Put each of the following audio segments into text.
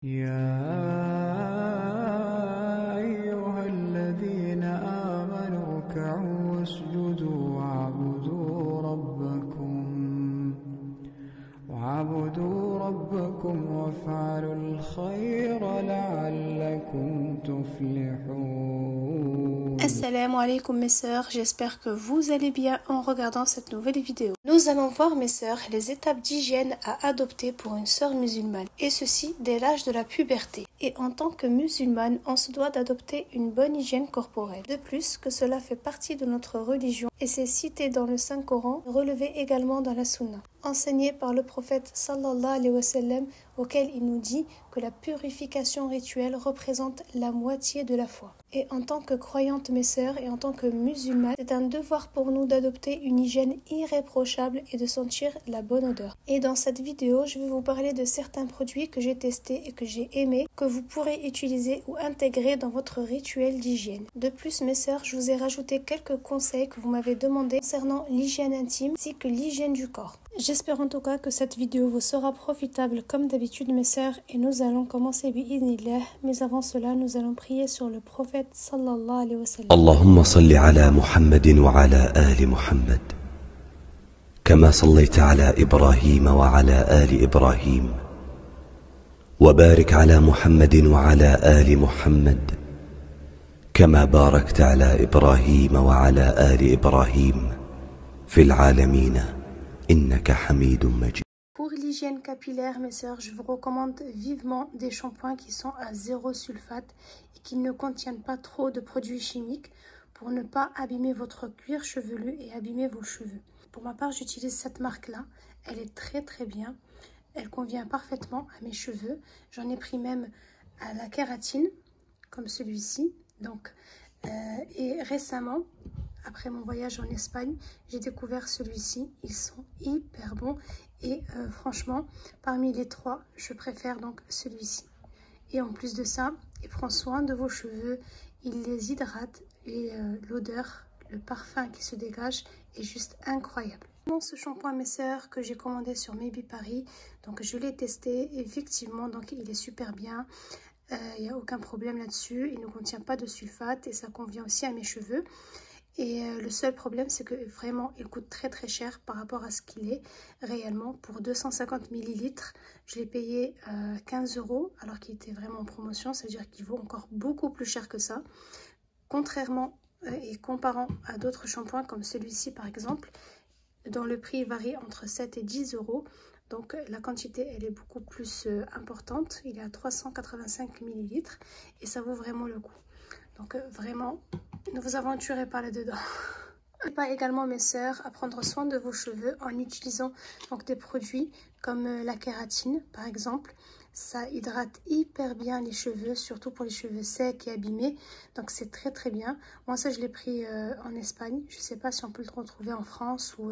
يا أيها الذين آمنوا اركعوا واسجدوا واعبدوا ربكم وافعلوا الخير لعلكم تفلحون. Assalamu alaikum mes sœurs, j'espère que vous allez bien en regardant cette nouvelle vidéo. Nous allons voir mes sœurs les étapes d'hygiène à adopter pour une sœur musulmane, et ceci dès l'âge de la puberté. Et en tant que musulmane, on se doit d'adopter une bonne hygiène corporelle. De plus que cela fait partie de notre religion et c'est cité dans le Saint-Coran, relevé également dans la Sunna, enseigné par le prophète sallallahu alayhi wa sallam, auquel il nous dit que la purification rituelle représente la moitié de la foi. Et en tant que croyante mes sœurs et en tant que musulmane, c'est un devoir pour nous d'adopter une hygiène irréprochable et de sentir la bonne odeur. Et dans cette vidéo, je vais vous parler de certains produits que j'ai testés et que j'ai aimés, que vous pourrez utiliser ou intégrer dans votre rituel d'hygiène. De plus mes sœurs, je vous ai rajouté quelques conseils que vous m'avez demandé concernant l'hygiène intime ainsi que l'hygiène du corps. J'espère en tout cas que cette vidéo vous sera profitable comme d'habitude mes sœurs, et nous allons commencer bi'idhnillah, mais avant cela nous allons prier sur le prophète sallallahu alayhi wa sallam. اللهم صل على محمد وعلى آل محمد كما صليت على إبراهيم وعلى آل إبراهيم وبارك على محمد وعلى آل محمد كما باركت على إبراهيم وعلى آل إبراهيم في العالمين إنك حميد مجيد. Pour l'hygiène capillaire, mes sœurs, je vous recommande vivement des shampoings qui sont à 0 sulfate et qui ne contiennent pas trop de produits chimiques pour ne pas abîmer votre cuir chevelu et abîmer vos cheveux. Pour ma part, j'utilise cette marque-là. Elle est très bien. Elle convient parfaitement à mes cheveux. J'en ai pris même à la kératine, comme celui-ci. Et récemment, après mon voyage en Espagne, j'ai découvert celui-ci. Ils sont hyper bons. Et franchement, parmi les trois, je préfère donc celui-ci. Et en plus de ça, il prend soin de vos cheveux, il les hydrate et l'odeur, le parfum qui se dégage est juste incroyable. Dans ce shampoing mes sœurs que j'ai commandé sur Maybe Paris, donc je l'ai testé, effectivement donc il est super bien. Il n'y a aucun problème là-dessus, il ne contient pas de sulfate et ça convient aussi à mes cheveux. Et le seul problème, c'est que vraiment, il coûte très cher par rapport à ce qu'il est réellement. Pour 250 ml, je l'ai payé 15 € alors qu'il était vraiment en promotion. C'est-à-dire qu'il vaut encore beaucoup plus cher que ça. Contrairement et comparant à d'autres shampoings comme celui-ci par exemple, dont le prix varie entre 7 et 10 €. Donc la quantité, elle est beaucoup plus importante. Il est à 385 ml et ça vaut vraiment le coup. Donc vraiment, ne vous aventurez pas là-dedans. N'hésitez pas également mes sœurs à prendre soin de vos cheveux en utilisant donc des produits comme la kératine par exemple. Ça hydrate hyper bien les cheveux, surtout pour les cheveux secs et abîmés. Donc c'est très bien. Moi ça je l'ai pris en Espagne. Je ne sais pas si on peut le retrouver en France ou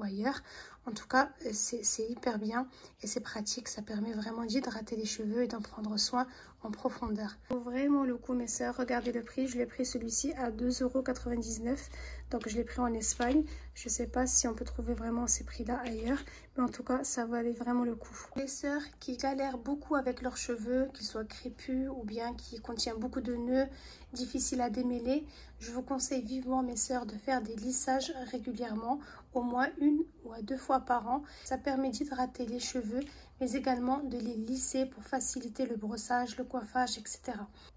ailleurs. En tout cas c'est hyper bien et c'est pratique. Ça permet vraiment d'hydrater les cheveux et d'en prendre soin en profondeur. Vraiment le coup mes sœurs, regardez le prix. Je l'ai pris celui-ci à 2,99 €. Donc je l'ai pris en Espagne. Je ne sais pas si on peut trouver vraiment ces prix-là ailleurs. Mais en tout cas, ça valait vraiment le coup. Les sœurs qui galèrent beaucoup avec leurs cheveux, qu'ils soient crépus ou bien qui contiennent beaucoup de nœuds, difficiles à démêler, je vous conseille vivement mes sœurs de faire des lissages régulièrement, au moins 1 ou 2 fois par an. Ça permet d'hydrater les cheveux, mais également de les lisser pour faciliter le brossage, le coiffage, etc.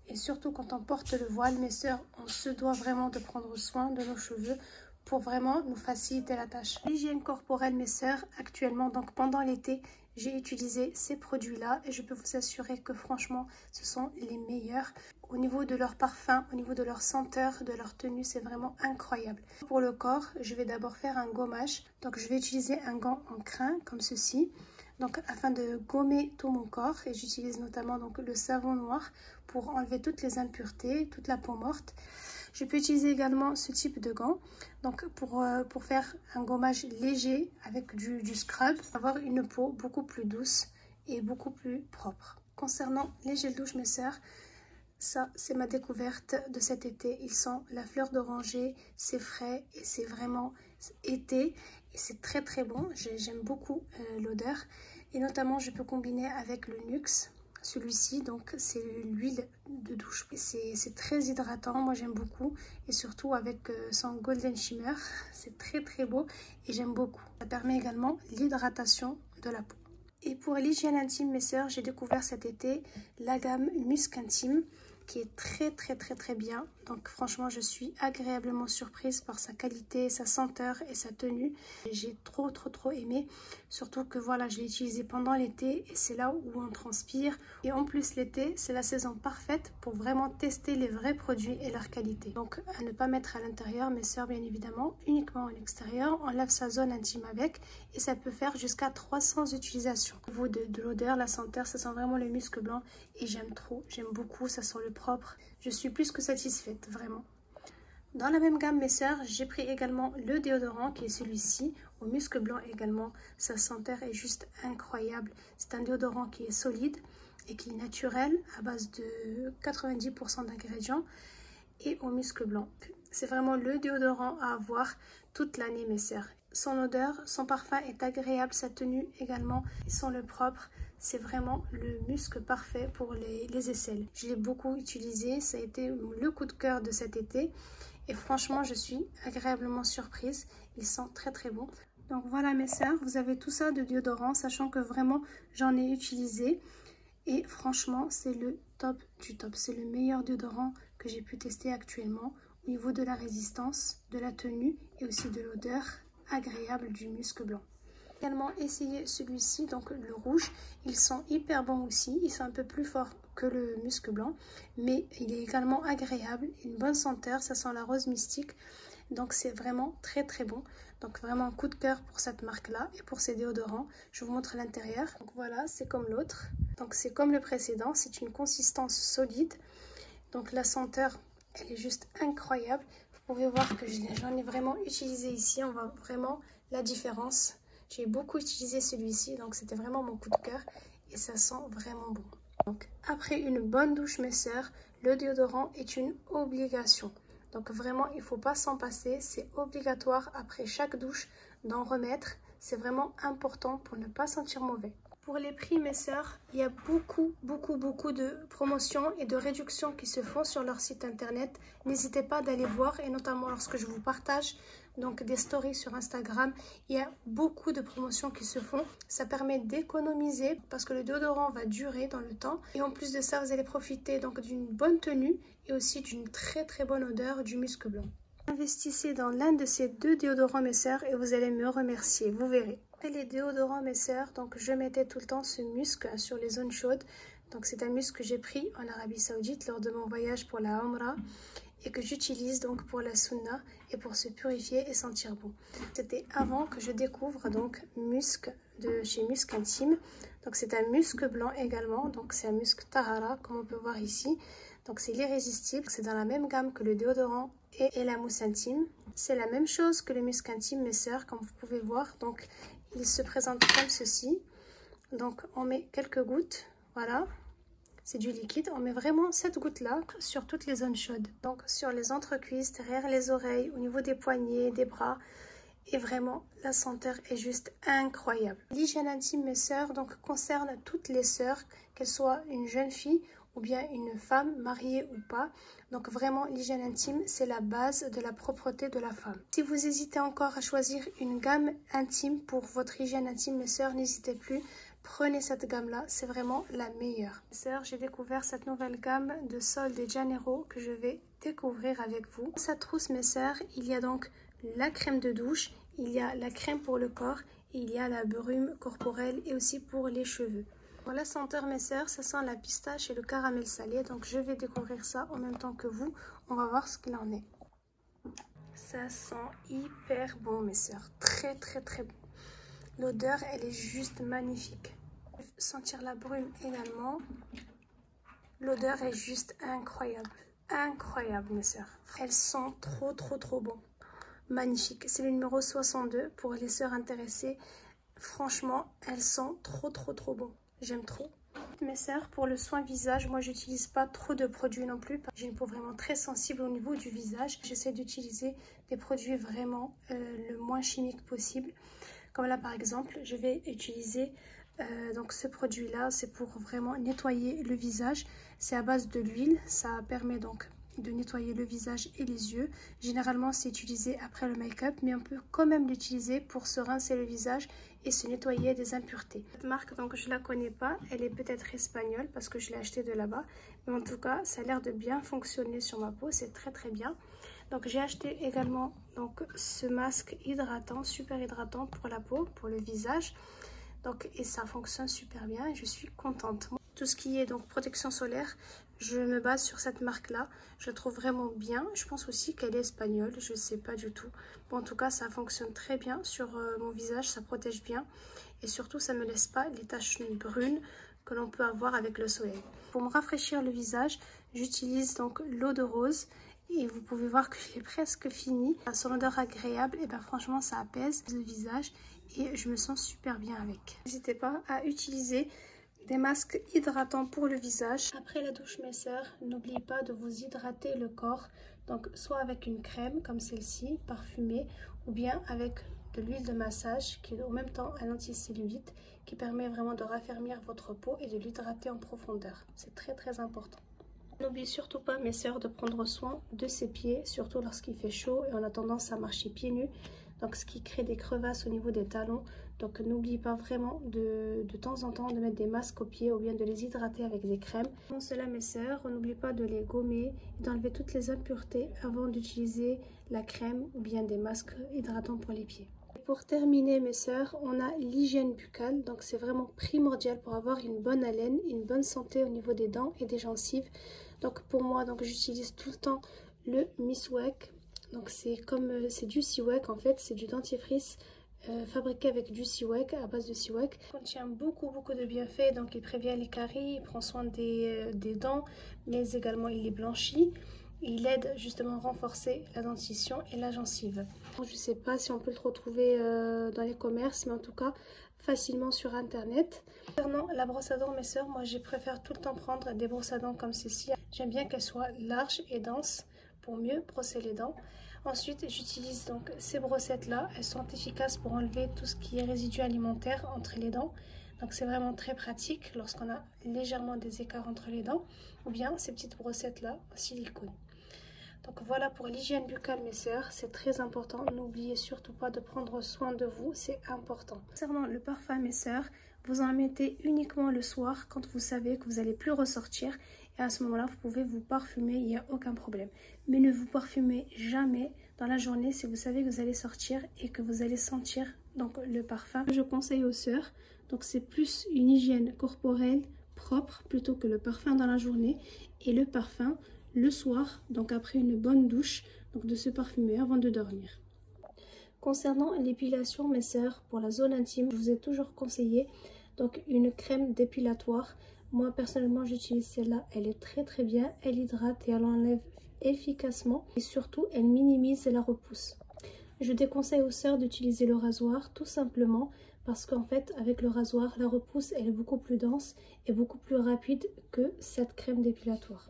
Et surtout quand on porte le voile, mes sœurs, on se doit vraiment de prendre soin de nos cheveux pour vraiment nous faciliter la tâche. L'hygiène corporelle mes sœurs, actuellement donc pendant l'été, j'ai utilisé ces produits-là et je peux vous assurer que franchement, ce sont les meilleurs. Au niveau de leur parfum, au niveau de leur senteur, de leur tenue, c'est vraiment incroyable. Pour le corps, je vais d'abord faire un gommage. Donc je vais utiliser un gant en crin comme ceci. Donc afin de gommer tout mon corps, et j'utilise notamment donc le savon noir pour enlever toutes les impuretés, toute la peau morte. Je peux utiliser également ce type de gants donc pour faire un gommage léger avec du scrub, avoir une peau beaucoup plus douce et beaucoup plus propre. Concernant les gels douche mes sœurs, ça c'est ma découverte de cet été. Ils sont la fleur d'oranger, c'est frais et c'est vraiment été et c'est très bon. J'aime beaucoup l'odeur et notamment je peux combiner avec le Nuxe celui-ci, donc c'est l'huile de douche. C'est très hydratant, moi j'aime beaucoup. Et surtout avec son golden shimmer, c'est très beau et j'aime beaucoup. Ça permet également l'hydratation de la peau. Et pour l'hygiène intime, mes sœurs, j'ai découvert cet été la gamme Musc Intime, qui est très bien. Donc franchement, je suis agréablement surprise par sa qualité, sa senteur et sa tenue. J'ai trop aimé, surtout que voilà, je l'ai utilisé pendant l'été et c'est là où on transpire. Et en plus l'été, c'est la saison parfaite pour vraiment tester les vrais produits et leur qualité. Donc à ne pas mettre à l'intérieur, mes sœurs, bien évidemment, uniquement à l'extérieur. On lave sa zone intime avec et ça peut faire jusqu'à 300 utilisations. Au niveau de l'odeur, la senteur, ça sent vraiment le musc blanc et j'aime trop, j'aime beaucoup, ça sent le propre. Je suis plus que satisfaite, vraiment. Dans la même gamme, mes sœurs, j'ai pris également le déodorant qui est celui-ci, au musc blanc également. Sa senteur est juste incroyable. C'est un déodorant qui est solide et qui est naturel à base de 90% d'ingrédients et au musc blanc. C'est vraiment le déodorant à avoir toute l'année, mes sœurs. Son odeur, son parfum est agréable, sa tenue également, il sent le propre. C'est vraiment le musc parfait pour les aisselles. Je l'ai beaucoup utilisé, ça a été le coup de cœur de cet été. Et franchement, je suis agréablement surprise. Il sent très bon. Donc voilà mes sœurs, vous avez tout ça de déodorant, sachant que vraiment j'en ai utilisé. Et franchement, c'est le top du top. C'est le meilleur déodorant que j'ai pu tester actuellement au niveau de la résistance, de la tenue et aussi de l'odeur agréable du musc blanc. J'ai également essayé celui-ci, donc le rouge. Il sent hyper bon aussi. Il sent un peu plus fort que le musc blanc, mais il est également agréable. Une bonne senteur, ça sent la rose mystique. Donc c'est vraiment très bon. Donc vraiment un coup de cœur pour cette marque-là et pour ces déodorants. Je vous montre l'intérieur. Donc voilà, c'est comme l'autre. Donc c'est comme le précédent, c'est une consistance solide. Donc la senteur, elle est juste incroyable. Vous pouvez voir que j'en ai vraiment utilisé ici. On voit vraiment la différence. J'ai beaucoup utilisé celui-ci, donc c'était vraiment mon coup de cœur et ça sent vraiment bon. Donc après une bonne douche, mes sœurs, le déodorant est une obligation. Donc vraiment, il ne faut pas s'en passer. C'est obligatoire après chaque douche d'en remettre. C'est vraiment important pour ne pas sentir mauvais. Pour les prix, mes sœurs, il y a beaucoup de promotions et de réductions qui se font sur leur site internet. N'hésitez pas d'aller voir, et notamment lorsque je vous partage donc des stories sur Instagram, il y a beaucoup de promotions qui se font. Ça permet d'économiser parce que le déodorant va durer dans le temps. Et en plus de ça, vous allez profiter donc d'une bonne tenue et aussi d'une très bonne odeur du musc blanc. Investissez dans l'un de ces deux déodorants, mes sœurs, et vous allez me remercier, vous verrez. Et les déodorants, mes sœurs, donc je mettais tout le temps ce musc sur les zones chaudes. Donc c'est un musc que j'ai pris en Arabie Saoudite lors de mon voyage pour la Umrah et que j'utilise donc pour la Sunna et pour se purifier et sentir bon. C'était avant que je découvre donc musc de chez Musc Intime. Donc c'est un musc blanc également, donc c'est un musc Tahara comme on peut voir ici. Donc c'est l'irrésistible, c'est dans la même gamme que le déodorant et la mousse intime. C'est la même chose que le musc intime, mes sœurs, comme vous pouvez voir. Donc il se présente comme ceci. Donc on met quelques gouttes, voilà. C'est du liquide, on met vraiment cette goutte-là sur toutes les zones chaudes. Donc sur les entrecuisses, derrière les oreilles, au niveau des poignets, des bras. Et vraiment, la senteur est juste incroyable. L'hygiène intime, mes sœurs, donc concerne toutes les sœurs, qu'elles soient une jeune fille ou bien une femme mariée ou pas. Donc vraiment, l'hygiène intime, c'est la base de la propreté de la femme. Si vous hésitez encore à choisir une gamme intime pour votre hygiène intime, mes sœurs, n'hésitez plus. Prenez cette gamme-là, c'est vraiment la meilleure. Mes sœurs, j'ai découvert cette nouvelle gamme de Sol de Janeiro que je vais découvrir avec vous. Dans cette trousse, mes sœurs, il y a donc la crème de douche, il y a la crème pour le corps, et il y a la brume corporelle et aussi pour les cheveux. Pour la senteur, mes sœurs, ça sent la pistache et le caramel salé, donc je vais découvrir ça en même temps que vous. On va voir ce qu'il en est. Ça sent hyper bon, mes sœurs, très bon. L'odeur, elle est juste magnifique. Sentir la brume également. L'odeur est juste incroyable. Incroyable, mes sœurs. Elles sont trop bon. Magnifique. C'est le numéro 62 pour les sœurs intéressées. Franchement, elles sont trop bon. J'aime trop. Mes sœurs, pour le soin visage, moi j'utilise pas trop de produits non plus. J'ai une peau vraiment très sensible au niveau du visage. J'essaie d'utiliser des produits vraiment le moins chimiques possible. Comme là par exemple, je vais utiliser Donc ce produit là c'est pour vraiment nettoyer le visage, c'est à base de l'huile, ça permet donc de nettoyer le visage et les yeux. Généralement c'est utilisé après le make-up, mais on peut quand même l'utiliser pour se rincer le visage et se nettoyer des impuretés. Cette marque donc je la connais pas, elle est peut-être espagnole parce que je l'ai acheté de là-bas, mais en tout cas ça a l'air de bien fonctionner sur ma peau, c'est très bien. Donc j'ai acheté également donc ce masque hydratant, super hydratant pour la peau, pour le visage. Donc, et ça fonctionne super bien et je suis contente. Tout ce qui est donc protection solaire, je me base sur cette marque là, je la trouve vraiment bien. Je pense aussi qu'elle est espagnole, je ne sais pas du tout. Bon, en tout cas ça fonctionne très bien sur mon visage, ça protège bien et surtout ça ne me laisse pas les taches brunes que l'on peut avoir avec le soleil. Pour me rafraîchir le visage, j'utilise donc l'eau de rose. Et vous pouvez voir que j'ai presque fini. Son odeur agréable, et bien franchement ça apaise le visage et je me sens super bien avec. N'hésitez pas à utiliser des masques hydratants pour le visage. Après la douche mes sœurs, n'oubliez pas de vous hydrater le corps. Donc soit avec une crème comme celle-ci, parfumée, ou bien avec de l'huile de massage qui est en même temps un anticellulite qui permet vraiment de raffermir votre peau et de l'hydrater en profondeur. C'est très important. N'oubliez surtout pas mes sœurs de prendre soin de ses pieds, surtout lorsqu'il fait chaud et on a tendance à marcher pieds nus, donc ce qui crée des crevasses au niveau des talons. Donc n'oubliez pas vraiment de temps en temps de mettre des masques aux pieds ou bien de les hydrater avec des crèmes. Pour cela mes sœurs, n'oubliez pas de les gommer et d'enlever toutes les impuretés avant d'utiliser la crème ou bien des masques hydratants pour les pieds. Pour terminer mes sœurs, on a l'hygiène buccale, donc c'est vraiment primordial pour avoir une bonne haleine, une bonne santé au niveau des dents et des gencives. Donc pour moi, donc j'utilise tout le temps le Miswak. Donc c'est du Siwak en fait, c'est du dentifrice fabriqué avec du Siwak, à base de Siwak. Il contient beaucoup de bienfaits, donc il prévient les caries, il prend soin des dents, mais également il les blanchit. Il aide justement à renforcer la dentition et la gencive. Je ne sais pas si on peut le retrouver dans les commerces, mais en tout cas facilement sur internet. Concernant la brosse à dents mes sœurs, moi je préfère tout le temps prendre des brosses à dents comme ceci. J'aime bien qu'elles soient larges et denses pour mieux brosser les dents. Ensuite j'utilise donc ces brossettes là, elles sont efficaces pour enlever tout ce qui est résidus alimentaires entre les dents. Donc c'est vraiment très pratique lorsqu'on a légèrement des écarts entre les dents, ou bien ces petites brossettes là en silicone. Donc voilà pour l'hygiène buccale mes sœurs, c'est très important, n'oubliez surtout pas de prendre soin de vous, c'est important. Concernant le parfum mes sœurs, vous en mettez uniquement le soir quand vous savez que vous n'allez plus ressortir et à ce moment-là vous pouvez vous parfumer, il n'y a aucun problème. Mais ne vous parfumez jamais dans la journée si vous savez que vous allez sortir et que vous allez sentir donc le parfum. Je conseille aux sœurs, donc c'est plus une hygiène corporelle propre plutôt que le parfum dans la journée et le parfum le soir, donc après une bonne douche, donc de se parfumer avant de dormir. Concernant l'épilation mes sœurs, pour la zone intime, je vous ai toujours conseillé donc une crème dépilatoire. Moi personnellement j'utilise celle-là, elle est très bien, elle hydrate et elle enlève efficacement et surtout elle minimise la repousse. Je déconseille aux sœurs d'utiliser le rasoir tout simplement parce qu'en fait avec le rasoir la repousse elle est beaucoup plus dense et beaucoup plus rapide que cette crème dépilatoire.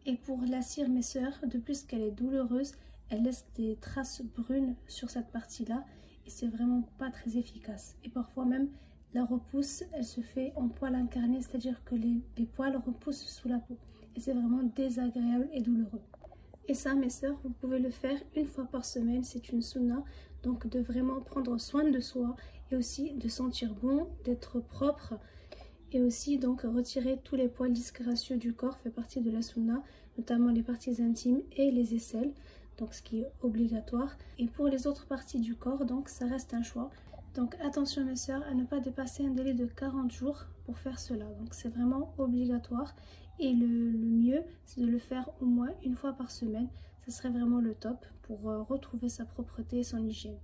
Et pour la cire mes sœurs, de plus qu'elle est douloureuse, elle laisse des traces brunes sur cette partie-là et c'est vraiment pas très efficace. Et parfois même la repousse, elle se fait en poils incarnés, c'est-à-dire que les poils repoussent sous la peau. Et c'est vraiment désagréable et douloureux. Et ça mes sœurs, vous pouvez le faire une fois par semaine, c'est une sunna. Donc de vraiment prendre soin de soi et aussi de sentir bon, d'être propre. Et aussi donc retirer tous les poils disgracieux du corps fait partie de la sunna, notamment les parties intimes et les aisselles, donc ce qui est obligatoire. Et pour les autres parties du corps, donc ça reste un choix. Donc attention mes sœurs à ne pas dépasser un délai de 40 jours pour faire cela. Donc c'est vraiment obligatoire et le mieux c'est de le faire au moins une fois par semaine. Ce serait vraiment le top pour retrouver sa propreté et son hygiène.